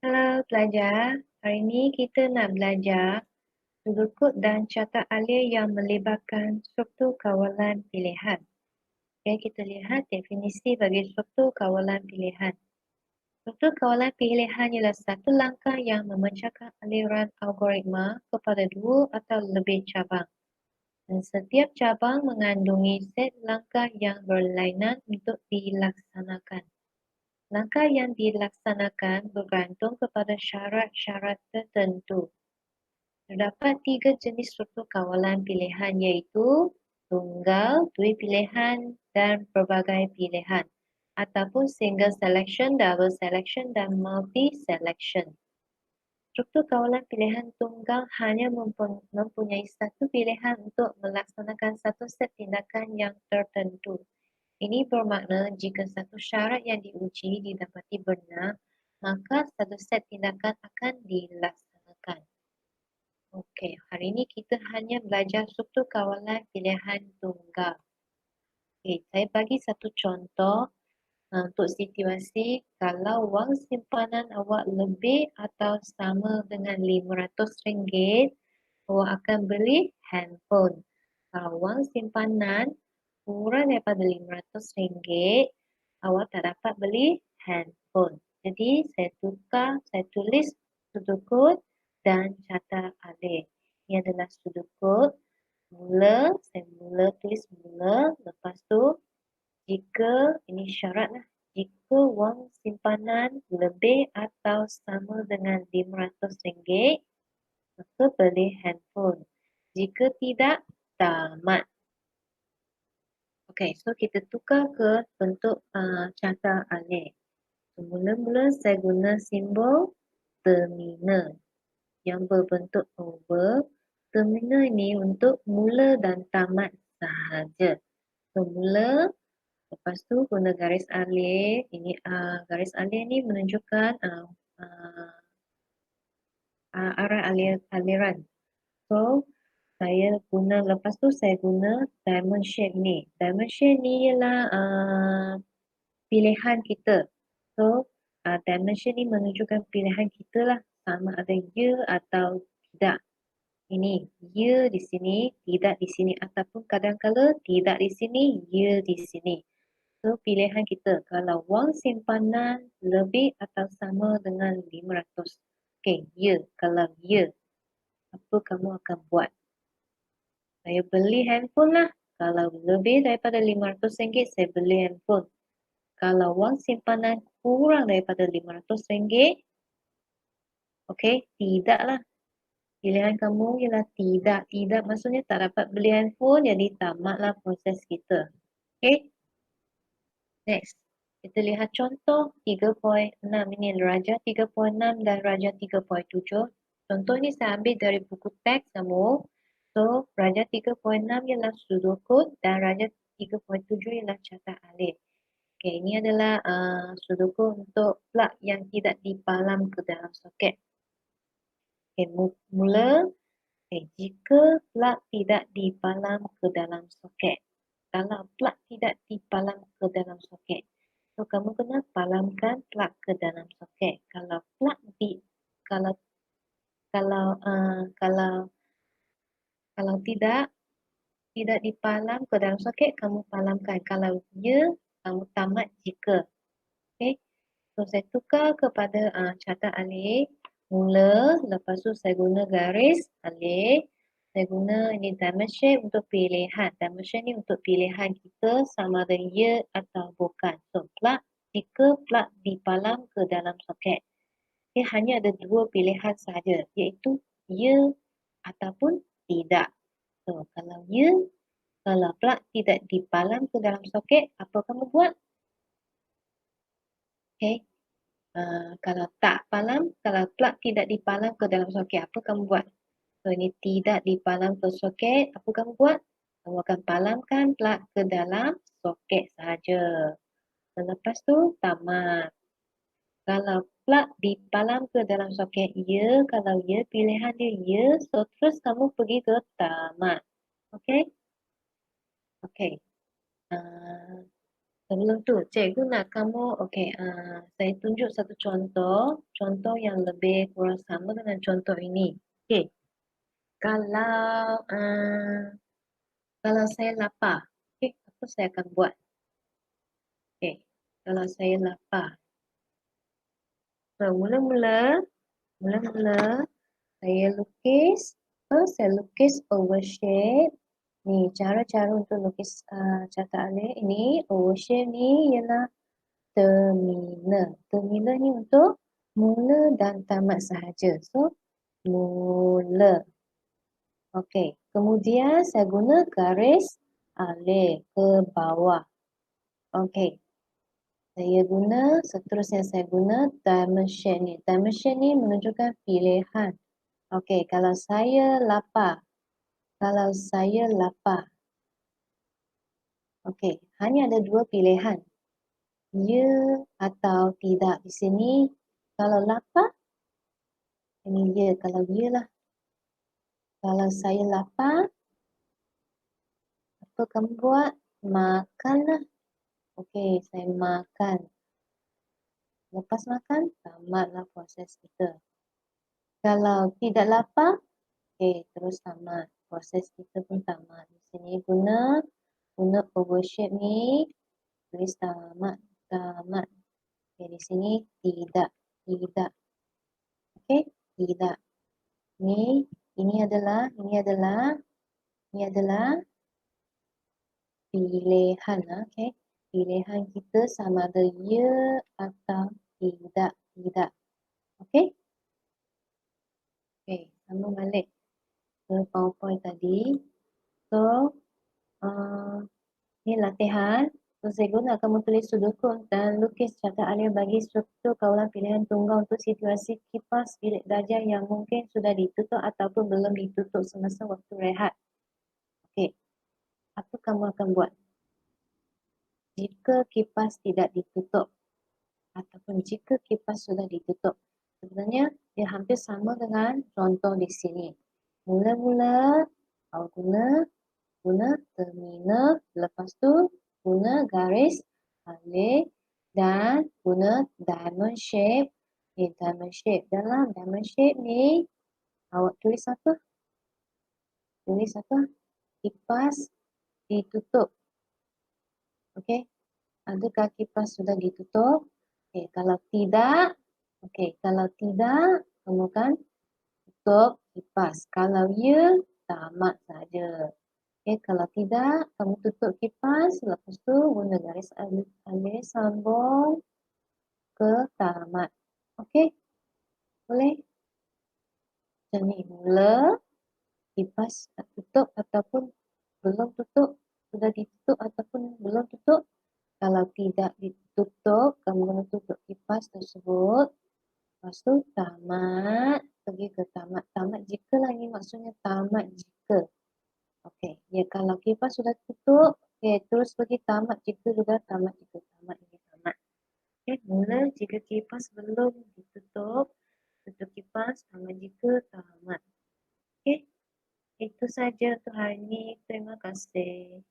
Halo pelajar, hari ini kita nak belajar sudut kod dan carta alir yang melibatkan struktur kawalan pilihan. Okay, kita lihat definisi bagi struktur kawalan pilihan. Struktur kawalan pilihan ialah satu langkah yang memecahkan aliran algoritma kepada dua atau lebih cabang. Dan setiap cabang mengandungi set langkah yang berlainan untuk dilaksanakan. Langkah yang dilaksanakan bergantung kepada syarat-syarat tertentu. Terdapat tiga jenis struktur kawalan pilihan iaitu tunggal, dua pilihan dan pelbagai pilihan ataupun single selection, double selection dan multi selection. Struktur kawalan pilihan tunggal hanya mempunyai satu pilihan untuk melaksanakan satu set tindakan yang tertentu. Ini bermakna jika satu syarat yang diuji didapati benar, maka satu set tindakan akan dilaksanakan. Okey, hari ini kita hanya belajar struktur kawalan pilihan tunggal. Okey, saya bagi satu contoh untuk situasi kalau wang simpanan awak lebih atau sama dengan RM500, awak akan beli handphone. Kalau wang simpanan kurang daripada RM500, awak tak dapat beli handphone. Jadi saya tulis sudut kod dan carta alir. Ini adalah sudut kod mula, saya tulis mula, lepas tu jika ini syarat lah, jika wang simpanan lebih atau sama dengan RM500, maka beli handphone. Jika tidak, tamat. Okey, so kita tukar ke bentuk carta alir. Mula-mula saya guna simbol terminal yang berbentuk oval. Terminal ini untuk mula dan tamat sahaja. So, mula, lepas tu guna garis alir. Ini garis alir ni menunjukkan arah aliran. So, saya guna, lepas tu saya guna diamond shape ni. Diamond shape ni ialah pilihan kita. So, diamond shape ni menunjukkan pilihan kita lah. Sama ada ya atau tidak. Ini ya di sini, tidak di sini. Ataupun kadang-kadang tidak di sini, ya di sini. So, pilihan kita. Kalau wang simpanan lebih atau sama dengan 500. Okey, ya. Kalau ya, apa kamu akan buat? Saya beli handphone lah. Kalau lebih daripada RM500, saya beli handphone. Kalau wang simpanan kurang daripada RM500, okey, tidaklah. Pilihan kamu ialah tidak. Tidak maksudnya tak dapat beli handphone, jadi tamatlah proses kita. Okey. Next. Kita lihat contoh 3.6. Ini Raja 3.6 dan Raja 3.7. Contoh ini saya ambil dari buku teks kamu. So, Raja 3.6 ialah sudut kod dan Raja 3.7 ialah carta alir. Okey, ini adalah sudut kod untuk plug yang tidak dipalam ke dalam soket. Okey, mula. Jika plug tidak dipalam ke dalam soket. Kalau plug tidak dipalam ke dalam soket, so kamu kena palamkan plug ke dalam soket. Kalau plug kalau kalau kalau tidak dipalam ke dalam soket, kamu palamkan. Kalau ya, kamu tamat jika. Okey. So saya tukar kepada carta alir mula, lepas tu saya guna garis alir. Saya guna ini diamond shape untuk pilihan. Diamond shape ni untuk pilihan kita sama ada ya atau bukan. So, plug, jika plug dipalam ke dalam soket. Okay, hanya ada dua pilihan sahaja, iaitu ya ataupun tidak. So, kalau ya, kalau plug tidak dipalam ke dalam soket, apa kamu buat? Okay. Kalau tak palam, kalau plug tidak dipalam ke dalam soket, apa kamu buat? So, ini tidak dipalam ke soket, apa kamu buat? Kamu akan palamkan plug ke dalam soket sahaja. Dan lepas tu, tamat. Kalau plug dipalam ke dalam soket, ya. Kalau ya, pilihan dia ya. So, terus kamu pergi ke tamat. Okay? Okay. Sebelum tu, cikgu nak kamu, okey, saya tunjuk satu contoh, contoh yang lebih kurang sama dengan contoh ini. Okey, kalau kalau saya lapar, okey, apa saya akan buat? Okey, kalau saya lapar, so mula-mula saya lukis, saya lukis oval shape. Ni cara-cara untuk lukis carta alih ini, oval shape ni ialah terminal. Terminal ni untuk mula dan tamat sahaja. So, mula. Okey. Kemudian saya guna garis alih ke bawah. Okey. Seterusnya saya guna diamond shape ni. Diamond shape ni menunjukkan pilihan. Okey, kalau saya lapar. Okey, hanya ada dua pilihan. Ya atau tidak. Di sini kalau lapar, ini ya. Kalau ya lah. Kalau saya lapar, apa kamu buat? Makanlah. Okey, saya makan. Lepas makan, tamatlah proses kita. Kalau tidak lapar, okey, terus tamat. Proses kita pun tamat. Di sini guna oval shape ni, tulis tamat. Okey, di sini tidak. Okey, tidak. Ini adalah pilihan. Okey. Pilihan kita sama ada ya atau tidak. Okey. Okey, sambung balik ke PowerPoint tadi. So, ni latihan. So, saya guna kamu tulis sudukut dan lukis carta alih bagi struktur kawalan pilihan tunggal untuk situasi kipas bilik belajar yang mungkin sudah ditutup ataupun belum ditutup semasa waktu rehat. Okey. Apa kamu akan buat? Jika kipas tidak ditutup ataupun jika kipas sudah ditutup. Sebenarnya dia hampir sama dengan contoh di sini. Mula-mula guna terminal, lepas tu guna garis alih dan guna diamond shape. Diamond shape. Dalam diamond shape ni awak tulis apa? Kipas ditutup. Okey. Adakah kipas sudah ditutup? Okey, kalau tidak, kamu kan tutup kipas. Kalau ya, tamat saja. Okey, kalau tidak, kamu tutup kipas, lepas tu guna garis alih sambung ke tamat. Okey, boleh? Macam ni, mula kipas tutup ataupun belum tutup, sudah ditutup ataupun belum tutup. Kalau tidak ditutup, kamu guna tutup kipas tersebut. Lepas tu tamat, pergi ke tamat. Tamat jika lah, ini maksudnya tamat jika. Okey, ya kalau kipas sudah tutup, okey, terus pergi tamat jika juga tamat jika. Tamat. Okey, mula jika kipas belum ditutup, tutup kipas, tamat jika, tamat. Okey, itu saja untuk hari ini. Terima kasih.